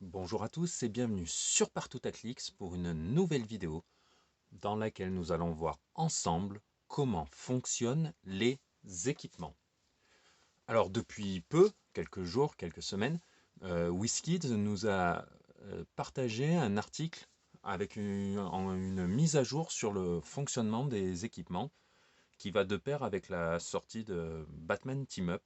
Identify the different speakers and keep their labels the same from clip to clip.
Speaker 1: Bonjour à tous et bienvenue sur Partout à Clics pour une nouvelle vidéo dans laquelle nous allons voir ensemble comment fonctionnent les équipements. Alors depuis peu, quelques jours, quelques semaines, WizKids nous a partagé un article avec une mise à jour sur le fonctionnement des équipements qui va de pair avec la sortie de Batman Team Up.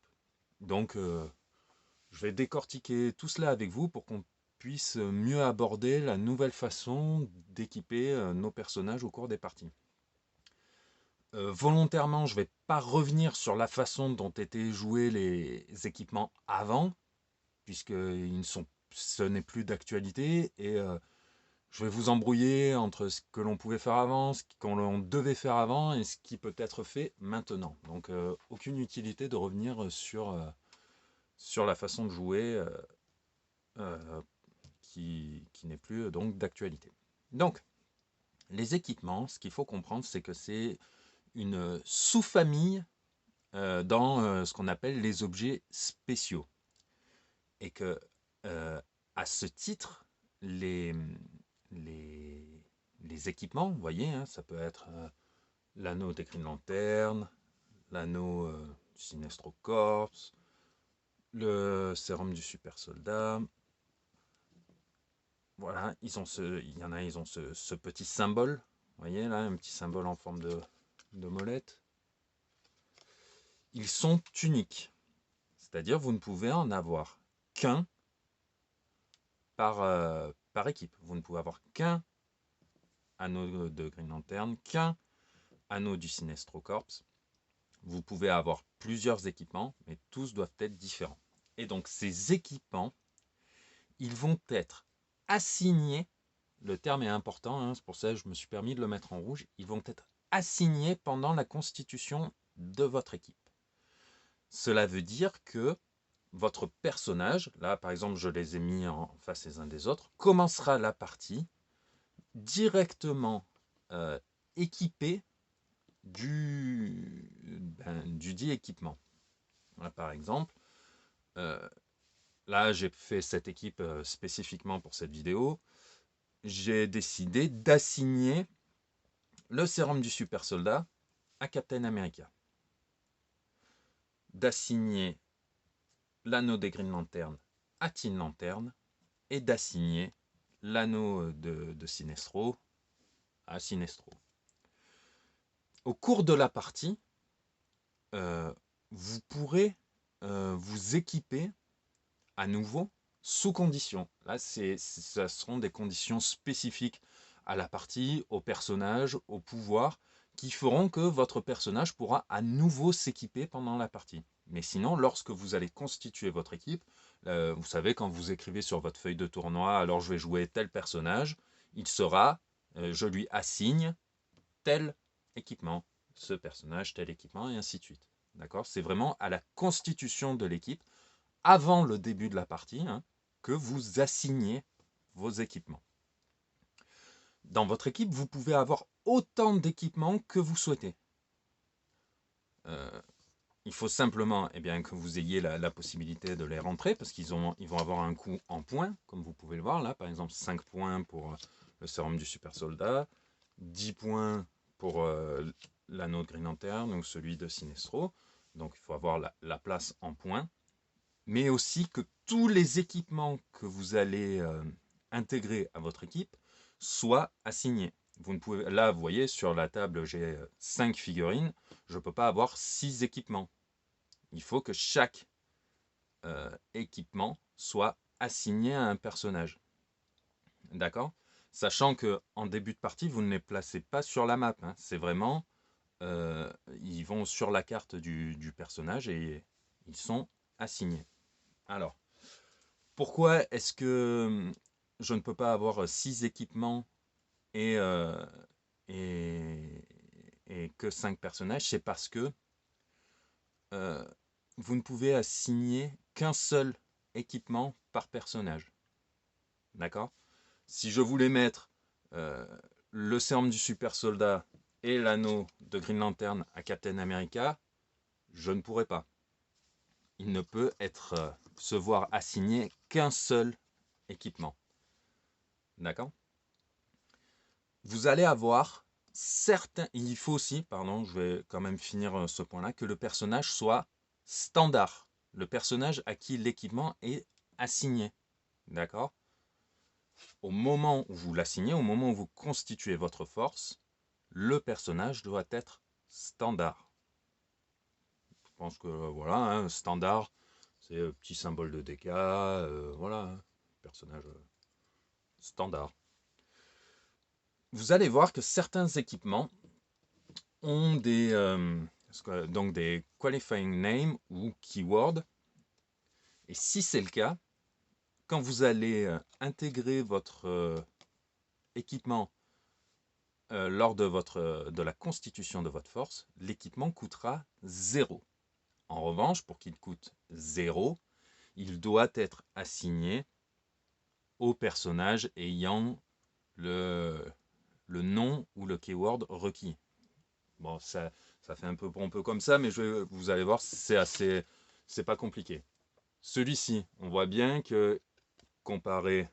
Speaker 1: Donc je vais décortiquer tout cela avec vous pour qu'on puisse mieux aborder la nouvelle façon d'équiper nos personnages au cours des parties. Volontairement, je ne vais pas revenir sur la façon dont étaient joués les équipements avant, puisque ce n'est plus d'actualité, et je vais vous embrouiller entre ce que l'on pouvait faire avant, ce qu'on devait faire avant, et ce qui peut être fait maintenant. Donc aucune utilité de revenir sur la façon de jouer euh, qui n'est plus donc d'actualité. Donc, les équipements, ce qu'il faut comprendre, c'est que c'est une sous-famille dans ce qu'on appelle les objets spéciaux. Et que, à ce titre, les, les équipements, vous voyez, hein, ça peut être l'anneau des Green Lantern, l'anneau du Sinestro Corps, le sérum du super soldat. Voilà, il y en a, ils ont ce petit symbole. Vous voyez là, un petit symbole en forme de molette. Ils sont uniques. C'est-à-dire, vous ne pouvez en avoir qu'un par équipe. Vous ne pouvez avoir qu'un anneau de Green Lantern, qu'un anneau du Sinestro Corps. Vous pouvez avoir plusieurs équipements, mais tous doivent être différents. Et donc, ces équipements, ils vont être assignés. Le terme est important, hein, c'est pour ça que je me suis permis de le mettre en rouge. Ils vont être assignés pendant la constitution de votre équipe. Cela veut dire que votre personnage, là par exemple je les ai mis en face les uns des autres, commencera la partie directement équipé du dit équipement. Là, par exemple, là j'ai fait cette équipe spécifiquement pour cette vidéo. J'ai décidé d'assigner le sérum du super soldat à Captain America, d'assigner l'anneau des Green Lantern à Teen Lantern et d'assigner l'anneau de Sinestro à Sinestro. Au cours de la partie, vous pourrez vous équiper à nouveau sous conditions. Là, ce seront des conditions spécifiques à la partie, au personnage, au pouvoir, qui feront que votre personnage pourra à nouveau s'équiper pendant la partie. Mais sinon, lorsque vous allez constituer votre équipe, vous savez, quand vous écrivez sur votre feuille de tournoi, alors je vais jouer tel personnage, il sera, je lui assigne tel équipement, ce personnage, tel équipement, et ainsi de suite. D'accord? C'est vraiment à la constitution de l'équipe, avant le début de la partie, hein, que vous assignez vos équipements. Dans votre équipe, vous pouvez avoir autant d'équipements que vous souhaitez. Il faut simplement que vous ayez la possibilité de les rentrer, parce qu'ils vont avoir un coût en points, comme vous pouvez le voir là, par exemple 5 points pour le sérum du super soldat, 10 points pour l'anneau de Green Lantern, donc celui de Sinestro. Donc il faut avoir la place en points, mais aussi que tous les équipements que vous allez intégrer à votre équipe soient assignés. Vous ne pouvez, là, vous voyez, sur la table, j'ai 5 figurines. Je ne peux pas avoir 6 équipements. Il faut que chaque équipement soit assigné à un personnage. D'accord? Sachant qu'en début de partie, vous ne les placez pas sur la map. Hein. C'est vraiment, ils vont sur la carte du personnage et ils sont assignés. Alors, pourquoi est-ce que je ne peux pas avoir 6 équipements et, euh, et, et que 5 personnages? C'est parce que euh, vous ne pouvez assigner qu'un seul équipement par personnage. D'accord? Si je voulais mettre euh, le sérum du super soldat et l'anneau de Green Lantern à Captain America, je ne pourrais pas. Il ne peut se voir assigné qu'un seul équipement. D'accord? Vous allez avoir certains... Il faut aussi, pardon, je vais quand même finir ce point-là, que le personnage soit standard. Le personnage à qui l'équipement est assigné. D'accord? Au moment où vous l'assignez, au moment où vous constituez votre force, le personnage doit être standard. Je pense que voilà, hein, standard, c'est petit symbole de dégâts, voilà, hein, personnage standard. Vous allez voir que certains équipements ont donc des qualifying names ou keywords. Et si c'est le cas, quand vous allez intégrer votre équipement lors de la constitution de votre force, l'équipement coûtera 0. En revanche, pour qu'il coûte 0, il doit être assigné au personnage ayant le nom ou le keyword requis. Bon, ça fait un peu pompeux comme ça, mais vous allez voir, c'est pas compliqué. Celui-ci, on voit bien que comparé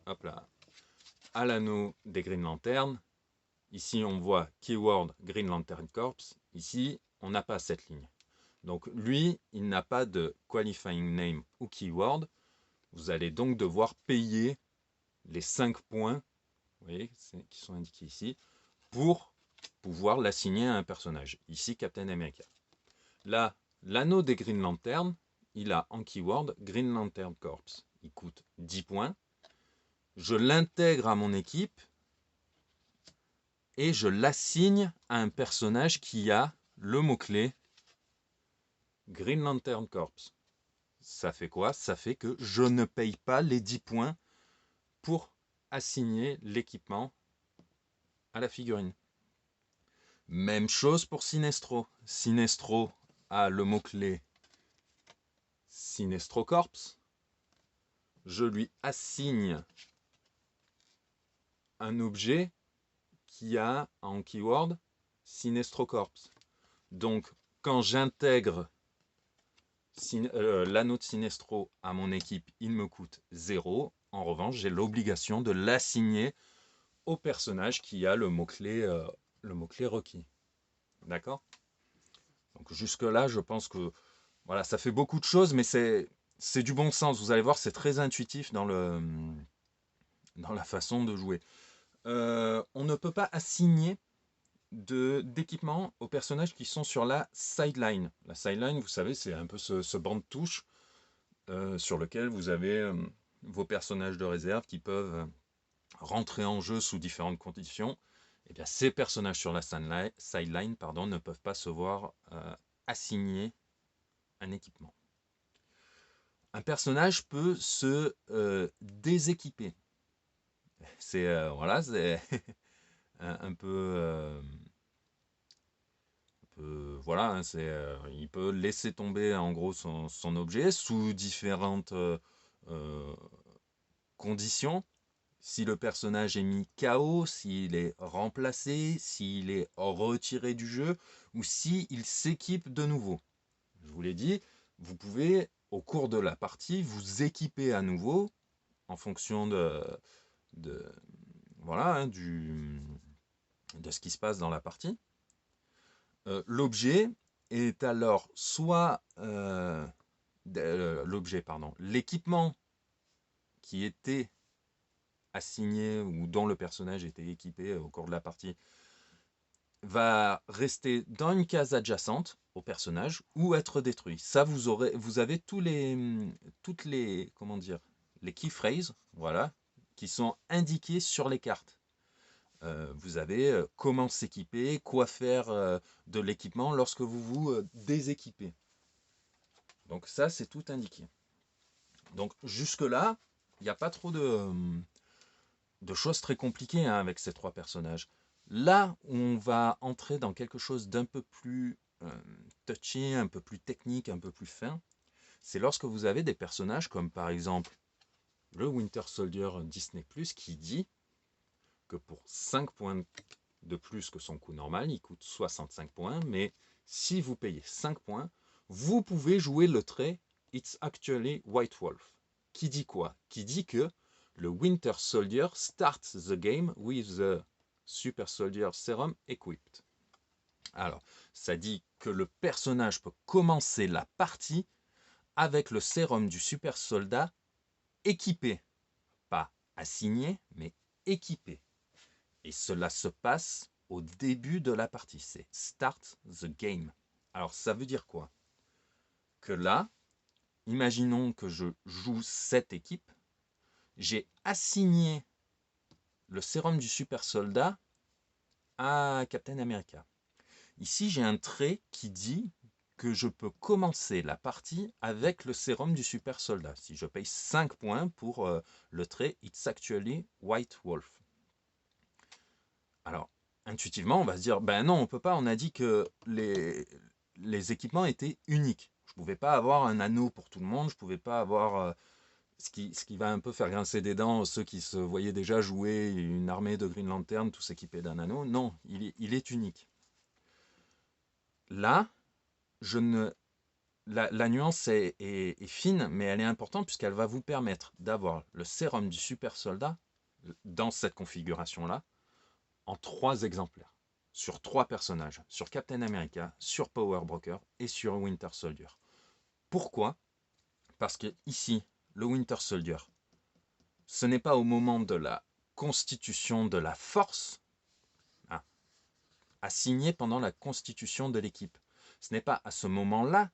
Speaker 1: hop là, à l'anneau des Green Lantern, ici on voit keyword Green Lantern Corps, ici on n'a pas cette ligne. Donc lui, il n'a pas de qualifying name ou keyword. Vous allez donc devoir payer les 5 points, vous voyez, qui sont indiqués ici, pour pouvoir l'assigner à un personnage. Ici, Captain America. Là, l'anneau des Green Lantern, il a en keyword Green Lantern Corps. Il coûte 10 points. Je l'intègre à mon équipe et je l'assigne à un personnage qui a le mot-clé Green Lantern Corps. Ça fait quoi? Ça fait que je ne paye pas les 10 points pour assigner l'équipement à la figurine. Même chose pour Sinestro. Sinestro a le mot-clé Sinestro Corps. Je lui assigne un objet qui a en keyword Sinestro Corps. Donc, quand j'intègre l'anneau de Sinestro à mon équipe, il me coûte 0. En revanche, j'ai l'obligation de l'assigner au personnage qui a le mot-clé requis. D'accord? Donc jusque-là, je pense que voilà, ça fait beaucoup de choses, mais c'est du bon sens. Vous allez voir, c'est très intuitif dans la façon de jouer. On ne peut pas assigner d'équipement aux personnages qui sont sur la sideline. La sideline, vous savez, c'est un peu ce banc de touche sur lequel vous avez vos personnages de réserve qui peuvent rentrer en jeu sous différentes conditions. Et bien, ces personnages sur la sideline ne peuvent pas se voir assigner un équipement. Un personnage peut se déséquiper. C'est voilà, c'est un peu voilà, hein, il peut laisser tomber en gros son objet sous différentes conditions. Si le personnage est mis KO, s'il est remplacé, s'il est retiré du jeu, ou s'il s'équipe de nouveau. Je vous l'ai dit, vous pouvez, au cours de la partie, vous équiper à nouveau en fonction voilà, hein, de ce qui se passe dans la partie. L'objet est alors soit l'équipement qui était assigné ou dont le personnage était équipé au cours de la partie va rester dans une case adjacente au personnage ou être détruit. Ça, vous avez toutes les, comment dire, les key phrases, voilà, qui sont indiquées sur les cartes. Vous avez comment s'équiper, quoi faire de l'équipement lorsque vous vous déséquipez. Donc ça, c'est tout indiqué. Donc jusque-là, il n'y a pas trop de choses très compliquées hein, avec ces trois personnages. Là où on va entrer dans quelque chose d'un peu plus touchy, un peu plus technique, un peu plus fin, c'est lorsque vous avez des personnages comme par exemple le Winter Soldier Disney+, qui dit que pour 5 points de plus que son coût normal, il coûte 65 points, mais si vous payez 5 points, vous pouvez jouer le trait It's actually White Wolf. qui dit quoi? Qui dit que le Winter Soldier starts the game with the Super Soldier Serum equipped. Alors, ça dit que le personnage peut commencer la partie avec le sérum du super soldat équipé. Pas assigné, mais équipé. Et cela se passe au début de la partie. C'est start the game. Alors, ça veut dire quoi? Que là, imaginons que je joue cette équipe. J'ai assigné le sérum du super soldat à Captain America. Ici, j'ai un trait qui dit que je peux commencer la partie avec le sérum du super soldat. Si je paye 5 points pour le trait It's actually White Wolf. Alors, intuitivement, on va se dire, ben non, on peut pas, on a dit que les équipements étaient uniques. Je pouvais pas avoir un anneau pour tout le monde, je pouvais pas avoir ce qui va un peu faire grincer des dents ceux qui se voyaient déjà jouer une armée de Green Lantern tous équipés d'un anneau. Non, il est unique. Là, je ne, la nuance est fine, mais elle est importante puisqu'elle va vous permettre d'avoir le sérum du super soldat dans cette configuration-là en 3 exemplaires, sur 3 personnages, sur Captain America, sur Power Broker et sur Winter Soldier. Pourquoi? Parce que ici, le Winter Soldier, ce n'est pas au moment de la constitution de la force, hein, assigné pendant la constitution de l'équipe. Ce n'est pas à ce moment-là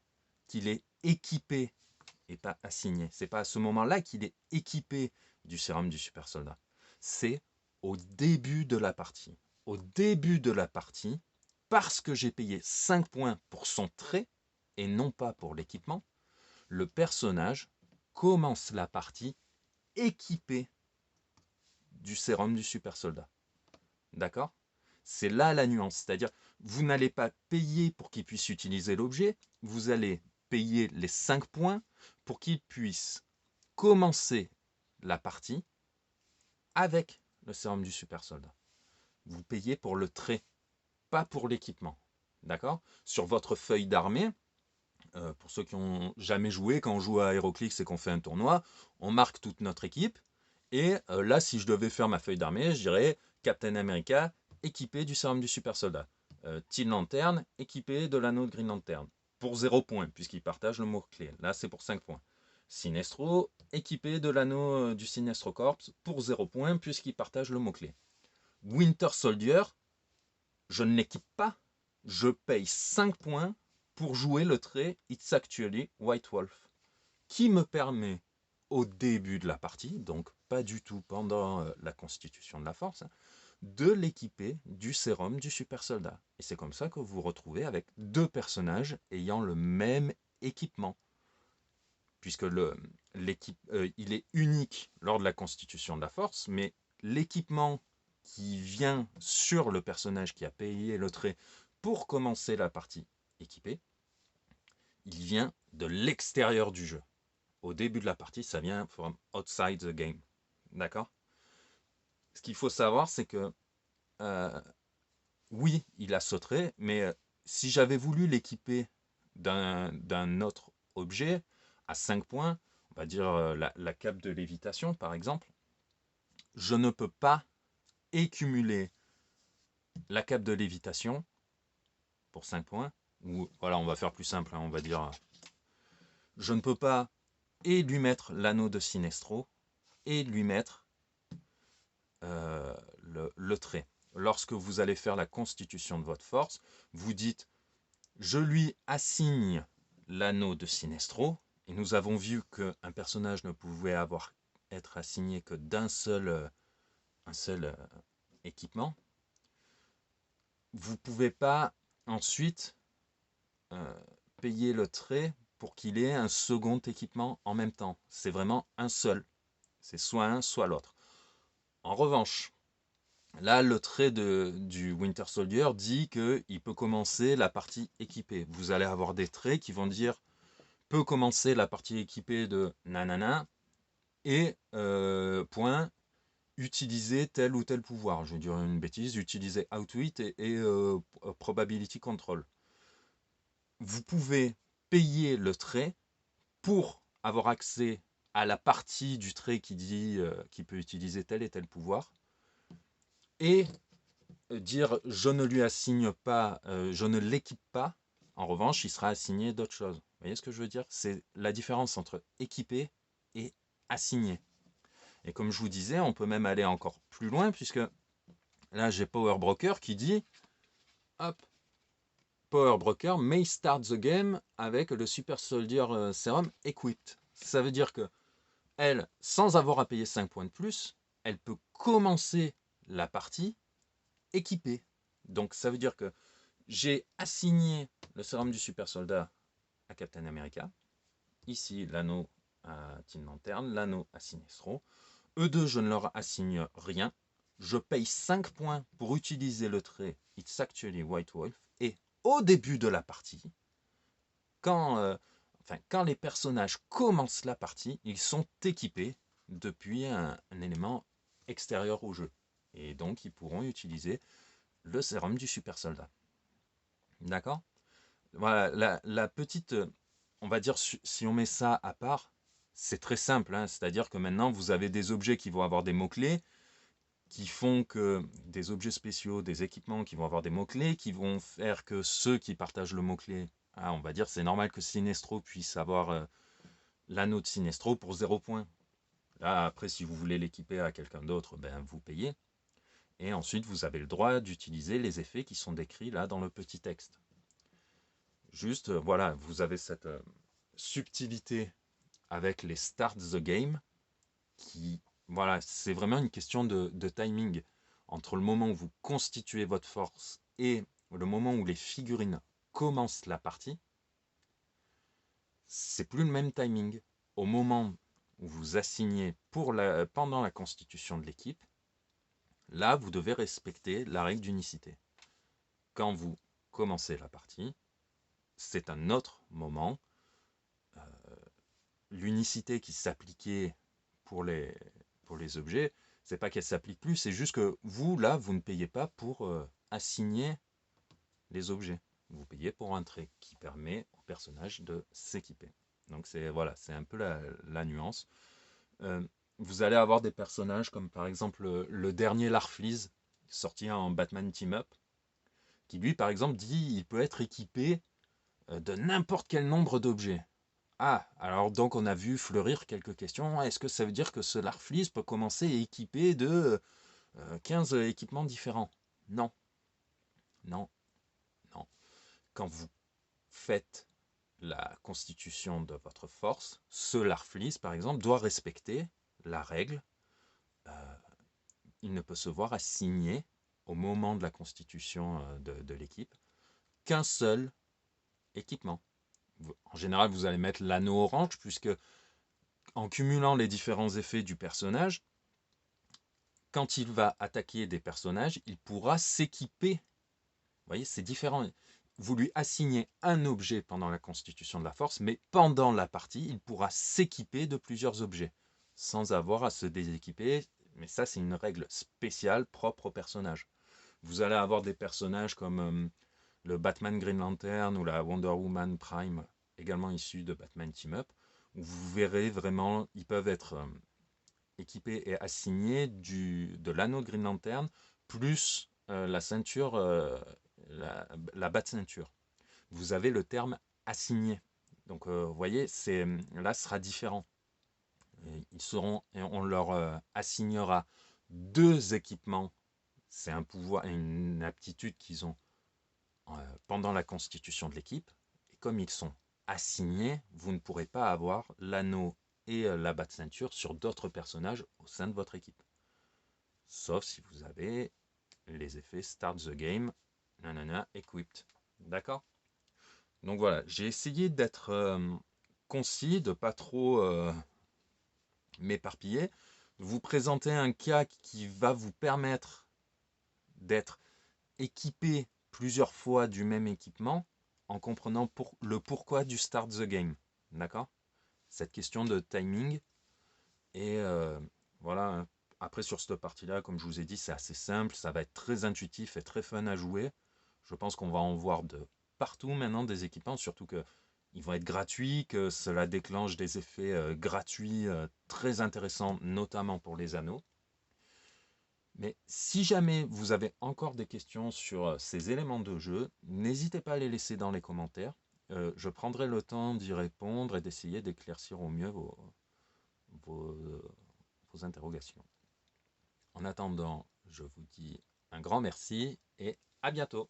Speaker 1: qu'il est équipé et pas assigné. C'est pas à ce moment-là qu'il est équipé du sérum du super soldat. C'est au début de la partie. Au début de la partie, parce que j'ai payé 5 points pour son trait et non pas pour l'équipement, le personnage commence la partie équipé du sérum du super soldat. D'accord? C'est là la nuance. C'est-à-dire, vous n'allez pas payer pour qu'il puisse utiliser l'objet, vous allez payer les 5 points pour qu'il puisse commencer la partie avec le sérum du super soldat. Vous payez pour le trait, pas pour l'équipement. D'accord? Sur votre feuille d'armée, pour ceux qui n'ont jamais joué, quand on joue à HeroClix et qu'on fait un tournoi, on marque toute notre équipe. Et là, si je devais faire ma feuille d'armée, je dirais Captain America équipé du sérum du super soldat. Teen Lantern équipé de l'anneau de Green Lantern. Pour 0 points, puisqu'il partage le mot-clé. Là, c'est pour 5 points. Sinestro équipé de l'anneau du Sinestro Corps pour 0 points, puisqu'il partage le mot-clé. Winter Soldier, je ne l'équipe pas. Je paye 5 points pour jouer le trait It's Actually White Wolf, qui me permet au début de la partie, donc pas du tout pendant la constitution de la force, de l'équiper du sérum du super soldat. Et c'est comme ça que vous vous retrouvez avec 2 personnages ayant le même équipement, puisque il est unique lors de la constitution de la force, mais l'équipement qui vient sur le personnage qui a payé le trait pour commencer la partie équipée, il vient de l'extérieur du jeu. Au début de la partie, ça vient from outside the game. D'accord? Ce qu'il faut savoir, c'est que oui, il a ce trait, mais si j'avais voulu l'équiper d'un autre objet à 5 points, on va dire la cape de lévitation par exemple, je ne peux pas écumuler la cape de lévitation pour 5 points, ou voilà, on va faire plus simple, hein, on va dire, je ne peux pas et lui mettre l'anneau de Sinestro et lui mettre le trait. Lorsque vous allez faire la constitution de votre force, vous dites je lui assigne l'anneau de Sinestro, et nous avons vu qu'un personnage ne pouvait être assigné que d'un seul, un seul équipement. Vous ne pouvez pas ensuite payer le trait pour qu'il ait un second équipement en même temps. C'est vraiment un seul. C'est soit un, soit l'autre. En revanche, là, le trait du Winter Soldier dit qu'il peut commencer la partie équipée. Vous allez avoir des traits qui vont dire peut commencer la partie équipée de nanana et point utiliser tel ou tel pouvoir. Je vais dire une bêtise, utiliser Outwit et Probability Control. Vous pouvez payer le trait pour avoir accès à la partie du trait qui dit qu'il peut utiliser tel et tel pouvoir, et dire je ne lui assigne pas, je ne l'équipe pas, en revanche, il sera assigné d'autres choses. Vous voyez ce que je veux dire? C'est la différence entre équiper et assigner. Et comme je vous disais, on peut même aller encore plus loin, puisque là, j'ai Power Broker qui dit, hop, Power Broker may start the game avec le Super Soldier Serum equipped. Ça veut dire que elle, sans avoir à payer 5 points de plus, elle peut commencer la partie équipée. Donc ça veut dire que j'ai assigné le sérum du super soldat à Captain America. Ici, l'anneau à Tin Lantern, l'anneau à Sinestro. Eux deux, je ne leur assigne rien. Je paye 5 points pour utiliser le trait It's actually White Wolf. Et au début de la partie, quand les personnages commencent la partie, ils sont équipés depuis un élément extérieur au jeu. Et donc, ils pourront utiliser le sérum du super soldat. D'accord? Voilà, la petite, on va dire, si on met ça à part, c'est très simple, hein, c'est-à-dire que maintenant, vous avez des objets qui vont avoir des mots-clés, qui font que des objets spéciaux, des équipements qui vont avoir des mots-clés, qui vont faire que ceux qui partagent le mot-clé, on va dire, c'est normal que Sinestro puisse avoir l'anneau de Sinestro pour 0 points. Là, après, si vous voulez l'équiper à quelqu'un d'autre, ben, vous payez. Et ensuite, vous avez le droit d'utiliser les effets qui sont décrits là dans le petit texte. Juste, voilà, vous avez cette subtilité avec les Start the Game qui, voilà, c'est vraiment une question de timing entre le moment où vous constituez votre force et le moment où les figurines commencent la partie. C'est plus le même timing. Au moment où vous assignez pendant la constitution de l'équipe, là, vous devez respecter la règle d'unicité. Quand vous commencez la partie, c'est un autre moment. L'unicité qui s'appliquait pour les objets, c'est pas qu'elle s'applique plus, c'est juste que vous, là, vous ne payez pas pour assigner les objets. Vous payez pour un trait qui permet au personnage de s'équiper. Donc c'est voilà, c'est un peu la nuance. Euh, vous allez avoir des personnages comme par exemple le dernier Larfleeze, sorti en Batman Team Up, qui lui par exemple dit il peut être équipé de n'importe quel nombre d'objets. Ah, alors donc on a vu fleurir quelques questions. Est-ce que ça veut dire que ce Larfleeze peut commencer à équiper de 15 équipements différents? Non, non, non. Quand vous faites la constitution de votre force, ce Larfleeze, par exemple, doit respecter la règle. euh, il ne peut se voir assigner, au moment de la constitution de l'équipe, qu'un seul équipement. En général, vous allez mettre l'anneau orange, puisque en cumulant les différents effets du personnage, quand il va attaquer des personnages, il pourra s'équiper. Vous voyez, c'est différent. Vous lui assignez un objet pendant la constitution de la force, mais pendant la partie, il pourra s'équiper de plusieurs objets, sans avoir à se déséquiper. Mais ça, c'est une règle spéciale propre au personnage. Vous allez avoir des personnages comme le Batman Green Lantern ou la Wonder Woman Prime, également issus de Batman Team Up, où vous verrez vraiment, ils peuvent être équipé et assigné de l'anneau de Green Lantern plus la ceinture, la bat-ceinture. Vous avez le terme assigné. Donc vous voyez, là ce sera différent. Ils seront, et on leur assignera 2 équipements. C'est un pouvoir, une aptitude qu'ils ont pendant la constitution de l'équipe. Et comme ils sont assignés, vous ne pourrez pas avoir l'anneau et la bat-ceinture sur d'autres personnages au sein de votre équipe. Sauf si vous avez les effets Start the Game, nanana, Equipped. D'accord? Donc voilà, j'ai essayé d'être concis, de pas trop m'éparpiller, de vous présenter un cas qui va vous permettre d'être équipé plusieurs fois du même équipement en comprenant le pourquoi du Start the Game. D'accord? Cette question de timing. Et voilà, après sur cette partie-là, comme je vous ai dit, c'est assez simple, ça va être très intuitif et très fun à jouer. Je pense qu'on va en voir de partout maintenant des équipements, surtout que ils vont être gratuits, que cela déclenche des effets gratuits très intéressants, notamment pour les anneaux. Mais si jamais vous avez encore des questions sur ces éléments de jeu, n'hésitez pas à les laisser dans les commentaires. Je prendrai le temps d'y répondre et d'essayer d'éclaircir au mieux vos, vos interrogations. En attendant, je vous dis un grand merci et à bientôt.